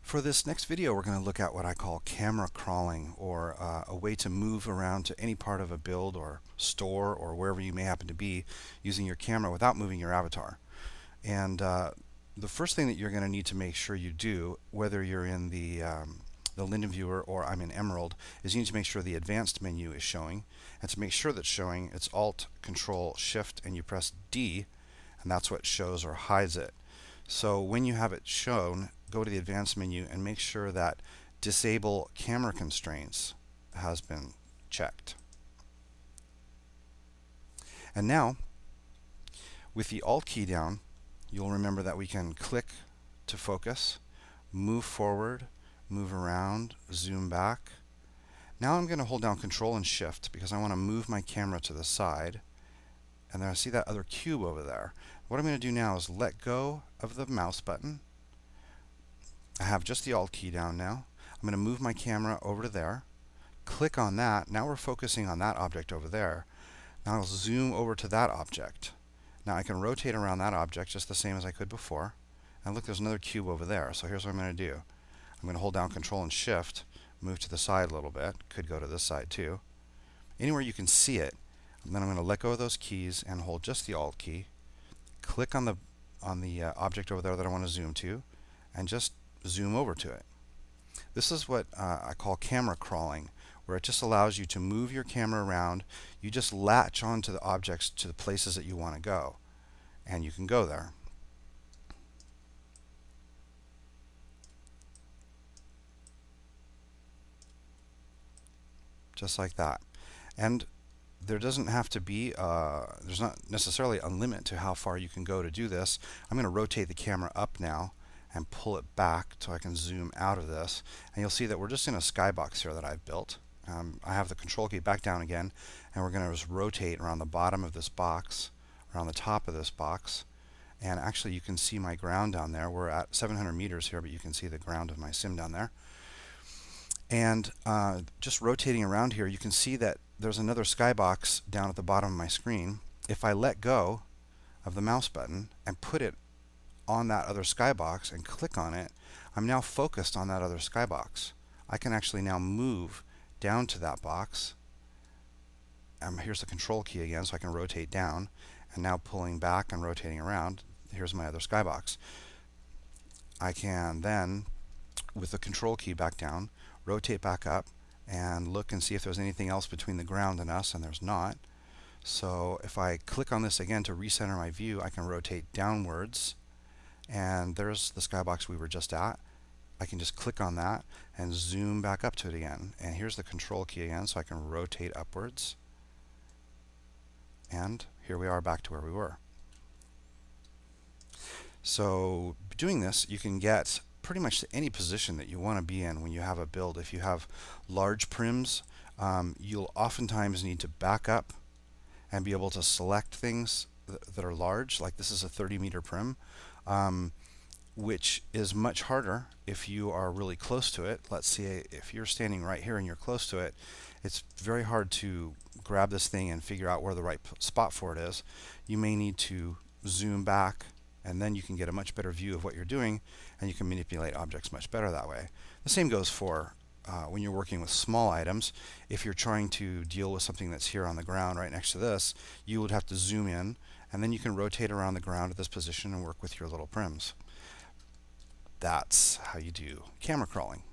For this next video, we're going to look at what I call camera crawling, or a way to move around to any part of a build or store or wherever you may happen to be using your camera without moving your avatar. And the first thing that you're going to need to make sure you do, whether you're in the Linden Viewer or I'm in Emerald, is you need to make sure the advanced menu is showing. And to make sure that's showing, it's Alt, Control, Shift, and you press D, and that's what shows or hides it. So when you have it shown, go to the advanced menu and make sure that disable camera constraints has been checked. And now, with the Alt key down, you'll remember that we can click to focus, move forward, move around, zoom back. Now I'm going to hold down Control and Shift because I want to move my camera to the side. And then I see that other cube over there. What I'm going to do now is let go of the mouse button. I have just the Alt key down now. I'm going to move my camera over to there. Click on that. Now we're focusing on that object over there. Now I'll zoom over to that object. Now I can rotate around that object just the same as I could before. And look, there's another cube over there. So here's what I'm going to do. I'm going to hold down Control and Shift, move to the side a little bit. Could go to this side too. Anywhere you can see it. And then I'm going to let go of those keys and hold just the Alt key. Click on the object over there that I want to zoom to, and just zoom over to it. This is what I call camera crawling, where it just allows you to move your camera around. You just latch onto the objects to the places that you want to go, and you can go there. Just like that. And there doesn't have to be, there's not necessarily a limit to how far you can go to do this. I'm going to rotate the camera up now and pull it back so I can zoom out of this. And you'll see that we're just in a skybox here that I've built. I have the Control key back down again, and we're going to just rotate around the bottom of this box, around the top of this box. And actually you can see my ground down there. We're at 700 meters here, but you can see the ground of my sim down there. And just rotating around here, you can see that there's another skybox down at the bottom of my screen. If I let go of the mouse button and put it on that other skybox and click on it, I'm now focused on that other skybox. I can actually now move down to that box. Here's the Control key again, so I can rotate down. And now pulling back and rotating around, here's my other skybox. I can then, with the Control key back down, rotate back up and look and see if there's anything else between the ground and us, and there's not. So if I click on this again to recenter my view, I can rotate downwards, and there's the skybox we were just at. I can just click on that and zoom back up to it again. And here's the Control key again, so I can rotate upwards. And here we are back to where we were. So doing this, you can get pretty much to any position that you want to be in when you have a build. If you have large prims, you'll oftentimes need to back up and be able to select things that are large. Like this is a 30-meter prim, which is much harder if you are really close to it. Let's see, if you're standing right here and you're close to it, it's very hard to grab this thing and figure out where the right spot for it is. You may need to zoom back, and then you can get a much better view of what you're doing, and you can manipulate objects much better that way. The same goes for when you're working with small items. If you're trying to deal with something that's here on the ground right next to this, you would have to zoom in, and then you can rotate around the ground at this position and work with your little prims. That's how you do camera crawling.